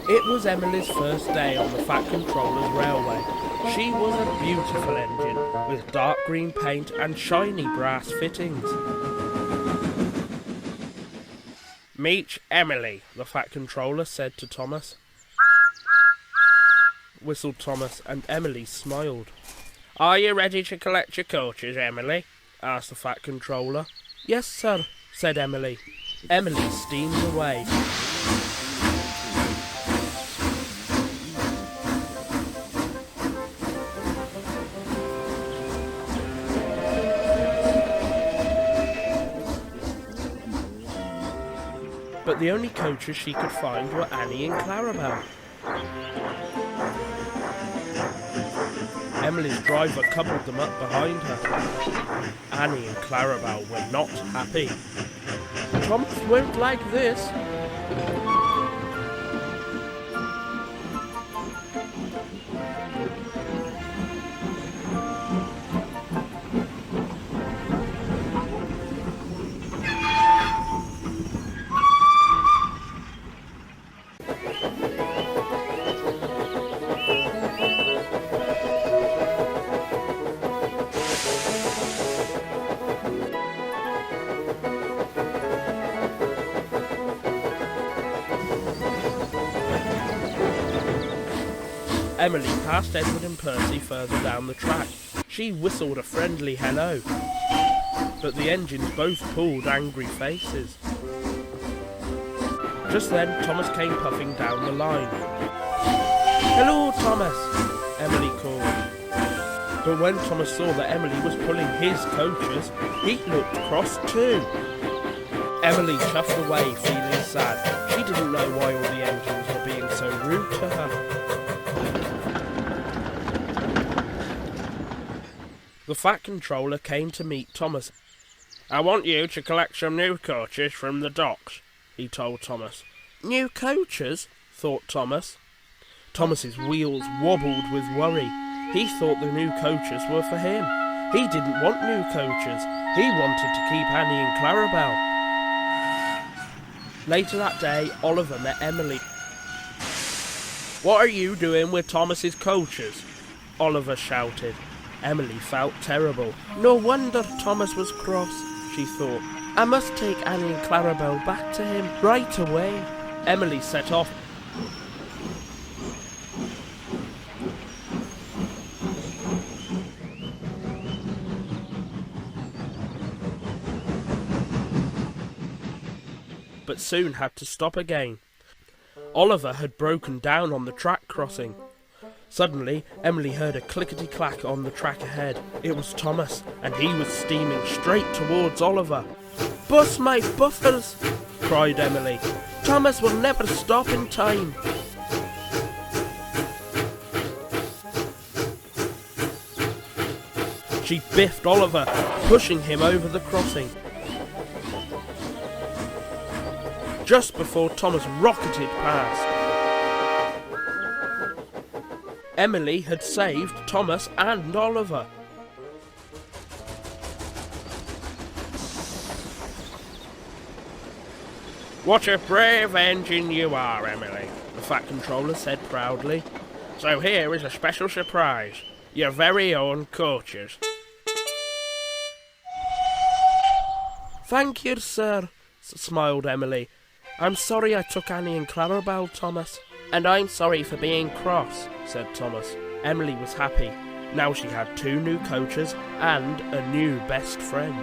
It was Emily's first day on the Fat Controller's railway. She was a beautiful engine, with dark green paint and shiny brass fittings. "Meet Emily," the Fat Controller said to Thomas. Whistled Thomas, and Emily smiled. "Are you ready to collect your coaches, Emily?" asked the Fat Controller. "Yes, sir," said Emily. Emily steamed away. But the only coaches she could find were Annie and Clarabel. Emily's driver coupled them up behind her. Annie and Clarabel were not happy. "Thomas won't like this." Emily passed Edward and Percy further down the track. She whistled a friendly hello, but the engines both pulled angry faces. Just then, Thomas came puffing down the line. "Hello, Thomas," Emily called. But when Thomas saw that Emily was pulling his coaches, he looked cross too. Emily chuffed away, feeling sad. She didn't know why all the engines were being so rude to her. The Fat Controller came to meet Thomas. "I want you to collect some new coaches from the docks," he told Thomas. "New coaches?" thought Thomas. Thomas's wheels wobbled with worry. He thought the new coaches were for him. He didn't want new coaches. He wanted to keep Annie and Clarabel. Later that day, Oliver met Emily. "What are you doing with Thomas's coaches?" Oliver shouted. Emily felt terrible. No wonder Thomas was cross, she thought. I must take Annie and Clarabel back to him right away. Emily set off. But soon had to stop again. Oliver had broken down on the track crossing. Suddenly, Emily heard a clickety-clack on the track ahead. It was Thomas, and he was steaming straight towards Oliver. "Bust my buffers!" cried Emily. "Thomas will never stop in time." She biffed Oliver, pushing him over the crossing. Just before Thomas rocketed past. Emily had saved Thomas and Oliver. "What a brave engine you are, Emily," the Fat Controller said proudly. "So here is a special surprise. Your very own coaches." "Thank you, sir," smiled Emily. "I'm sorry I took Annie and Clarabel, Thomas." "And I'm sorry for being cross," said Thomas. Emily was happy. Now she had 2 new coaches and a new best friend.